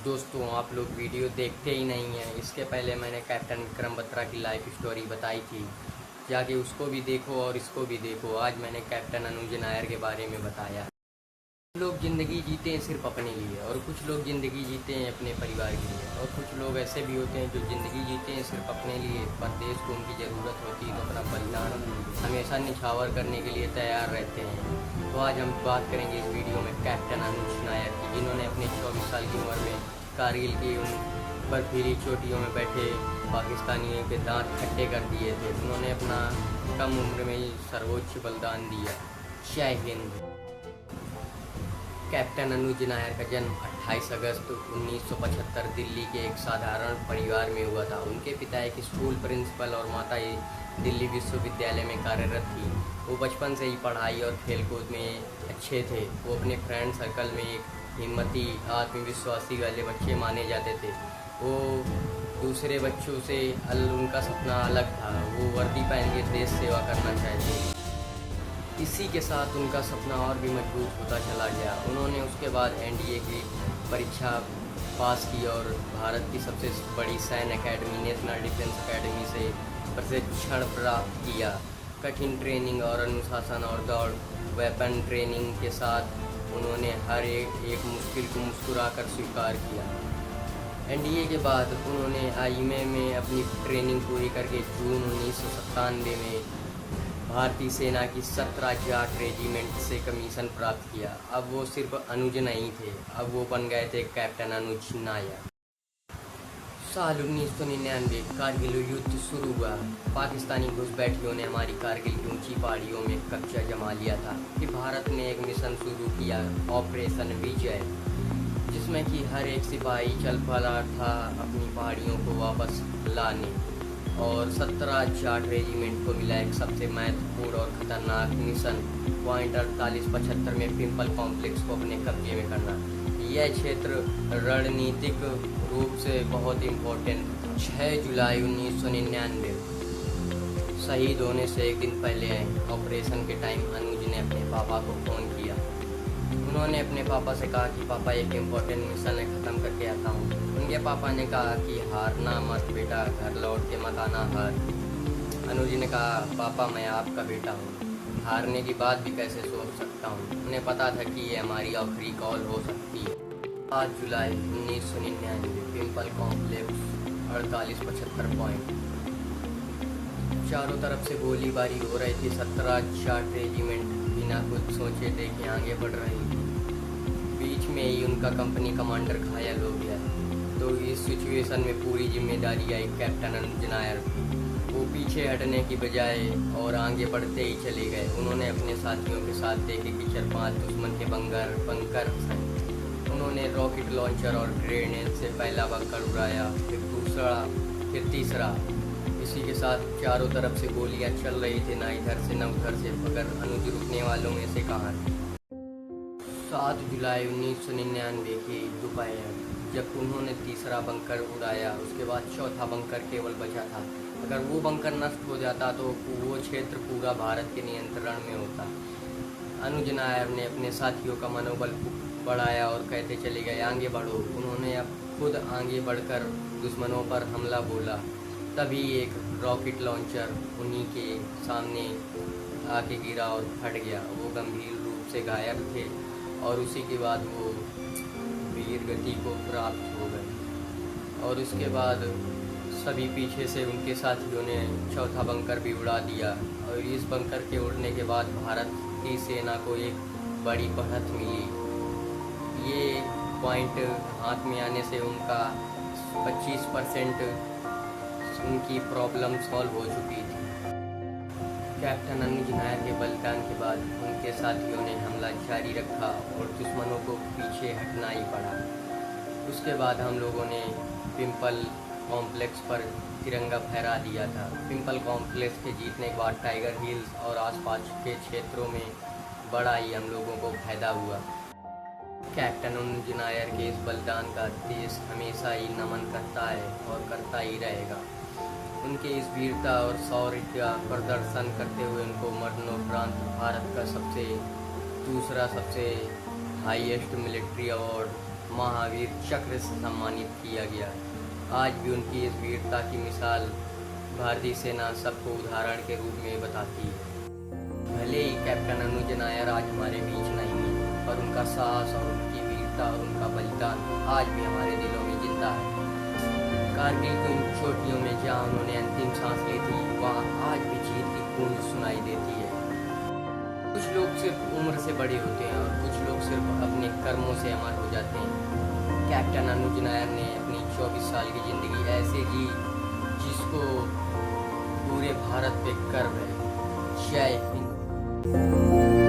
दोस्तों, आप लोग वीडियो देखते ही नहीं हैं। इसके पहले मैंने कैप्टन विक्रम बत्रा की लाइफ स्टोरी बताई थी, जाके उसको भी देखो और इसको भी देखो। आज मैंने कैप्टन अनुज नायर के बारे में बताया। कुछ लोग ज़िंदगी जीते हैं सिर्फ अपने लिए, और कुछ लोग ज़िंदगी जीते हैं अपने परिवार के लिए, और कुछ लोग ऐसे भी होते हैं जो ज़िंदगी जीते हैं सिर्फ अपने लिए, पर देश को उनकी ज़रूरत होती है तो अपना बलिदान हमेशा निछावर करने के लिए तैयार रहते हैं। तो आज हम बात करेंगे इस वीडियो में कैप्टन अनुज नायर की, जिन्होंने अपने 24 साल की उम्र में कारगिल की उन बर्फीली चोटियों में बैठे पाकिस्तानियों के दांत खट्टे कर दिए थे। उन्होंने अपना कम उम्र में ही सर्वोच्च बलिदान दिया। जय हिंद। कैप्टन अनुज नायर का जन्म 28 अगस्त 1975 दिल्ली के एक साधारण परिवार में हुआ था। उनके पिता एक स्कूल प्रिंसिपल और माता दिल्ली विश्वविद्यालय में कार्यरत थी। वो बचपन से ही पढ़ाई और खेलकूद में अच्छे थे। वो अपने फ्रेंड सर्कल में एक हिम्मती, आत्मविश्वासी वाले बच्चे माने जाते थे। वो दूसरे बच्चों से उनका सपना अलग था। वो वर्दी पहन के देश सेवा करना चाहते थे। इसी के साथ उनका सपना और भी मजबूत होता चला गया। उन्होंने उसके बाद एनडीए की परीक्षा पास की और भारत की सबसे बड़ी सैन्य अकेडमी नेशनल डिफेंस अकेडमी से प्रशिक्षण प्राप्त किया। कठिन ट्रेनिंग और अनुशासन और दौड़ वेपन ट्रेनिंग के साथ उन्होंने हर एक मुश्किल को मुस्कुराकर स्वीकार किया। एनडीए के बाद उन्होंने आईएमए में अपनी ट्रेनिंग पूरी करके जून 1997 में भारतीय सेना की 17 जाट रेजिमेंट से कमीशन प्राप्त किया। अब वो सिर्फ अनुज नहीं थे, अब वो बन गए थे कैप्टन अनुज नायर। साल 1999 कारगिल युद्ध शुरू हुआ। पाकिस्तानी घुसपैठियों ने हमारी कारगिल की ऊंची पहाड़ियों में कब्जा जमा लिया था। कि भारत ने एक मिशन शुरू किया, ऑपरेशन विजय, जिसमें कि हर एक सिपाही चल पड़ा था अपनी पहाड़ियों को वापस लाने। और 17 जाट रेजिमेंट को मिला एक सबसे महत्वपूर्ण और ख़तरनाक मिशन पॉइंट 4875 में पिंपल कॉम्प्लेक्स को अपने कब्जे में करना। यह क्षेत्र रणनीतिक रूप से बहुत इम्पोर्टेंट था। 6 जुलाई 1999 शहीद होने से एक दिन पहले ऑपरेशन के टाइम अनुज ने अपने पापा को फ़ोन किया। उन्होंने अपने पापा से कहा कि पापा, एक इम्पोर्टेंट मिशन है, ख़त्म करके आता हूँ। उनके पापा ने कहा कि हारना मत बेटा, घर लौट के मत आना हार। अनुज ने कहा, पापा मैं आपका बेटा हूँ, हारने की बात भी कैसे सोच सकता हूँ। उन्हें पता था कि ये हमारी आखिरी कॉल हो सकती है। 5 जुलाई 1999 पिंपल कॉम्प्लेक्स 4875 पॉइंट। चारों तरफ से गोलीबारी हो रही थी। 17 जाट रेजिमेंट बिना कुछ सोचे देखे आगे बढ़ रही थी। बीच में ही उनका कंपनी कमांडर घायल हो गया। तो इस सिचुएशन में पूरी जिम्मेदारी आई कैप्टन अनुज नायर की। वो पीछे हटने की बजाय और आगे बढ़ते ही चले गए। उन्होंने अपने साथियों के साथ देखे कि 4-5 दुश्मन के बंकर उन्होंने रॉकेट लॉन्चर और ग्रेनेड से पहला बंकर उड़ाया, फिर दूसरा, फिर तीसरा। इसी के साथ चारों तरफ से गोलियां चल रही थी, ना इधर से ना उधर से, मगर अनुज रुकने वालों में से कहाँ थे। 7 जुलाई 1999 की दोपहर जब उन्होंने तीसरा बंकर उड़ाया, उसके बाद चौथा बंकर केवल बचा था। अगर वो बंकर नष्ट हो जाता तो वो क्षेत्र पूरा भारत के नियंत्रण में होता। अनुज नायर ने अपने साथियों का मनोबल बढ़ाया और कहते चले गए, आगे बढ़ो। उन्होंने अब खुद आगे बढ़कर दुश्मनों पर हमला बोला। तभी एक रॉकेट लॉन्चर उन्हीं के सामने आके गिरा और फट गया। वो गंभीर रूप से घायल थे और उसी के बाद वो वीर गति को प्राप्त हो गए। और उसके बाद सभी पीछे से उनके साथियों ने चौथा बंकर भी उड़ा दिया। और इस बंकर के उड़ने के बाद भारत की सेना को एक बड़ी बढ़त मिली। ये पॉइंट हाथ में आने से उनका 25% उनकी प्रॉब्लम सॉल्व हो चुकी थी। कैप्टन अनुज नायर के बलिदान के बाद उनके साथियों ने हमला जारी रखा और दुश्मनों को पीछे हटना ही पड़ा। उसके बाद हम लोगों ने पिंपल कॉम्प्लेक्स पर तिरंगा फहरा दिया था। पिंपल कॉम्प्लेक्स के जीतने के बाद टाइगर हिल्स और आसपास के क्षेत्रों में बड़ा ही हम लोगों को फायदा हुआ। कैप्टन अनुज नायर के इस बलिदान का देश हमेशा ही नमन करता है और करता ही रहेगा। उनके इस वीरता और शौर्य का प्रदर्शन करते हुए उनको मरणोपरांत भारत का दूसरा सबसे हाईएस्ट मिलिट्री अवार्ड महावीर चक्र से सम्मानित किया गया। आज भी उनकी इस वीरता की मिसाल भारतीय सेना सबको उदाहरण के रूप में बताती है। भले ही कैप्टन अनुज नायर आज हमारे बीच नहीं है, पर उनका साहस और उनकी वीरता और उनका बलिदान आज भी हमारे दिलों में जिंदा है। कारगिल को इन चोटियों में जहाँ उन्होंने अंतिम सांस ली थी, वहाँ आज भी जीत की गूंज सुनाई देती है। कुछ लोग सिर्फ उम्र से बड़े होते हैं और कुछ लोग सिर्फ अपने कर्मों से अमर हो जाते हैं। कैप्टन अनुज नायर ने अपनी 24 साल की ज़िंदगी ऐसे जी जिसको पूरे भारत पे गर्व है। जय हिंद।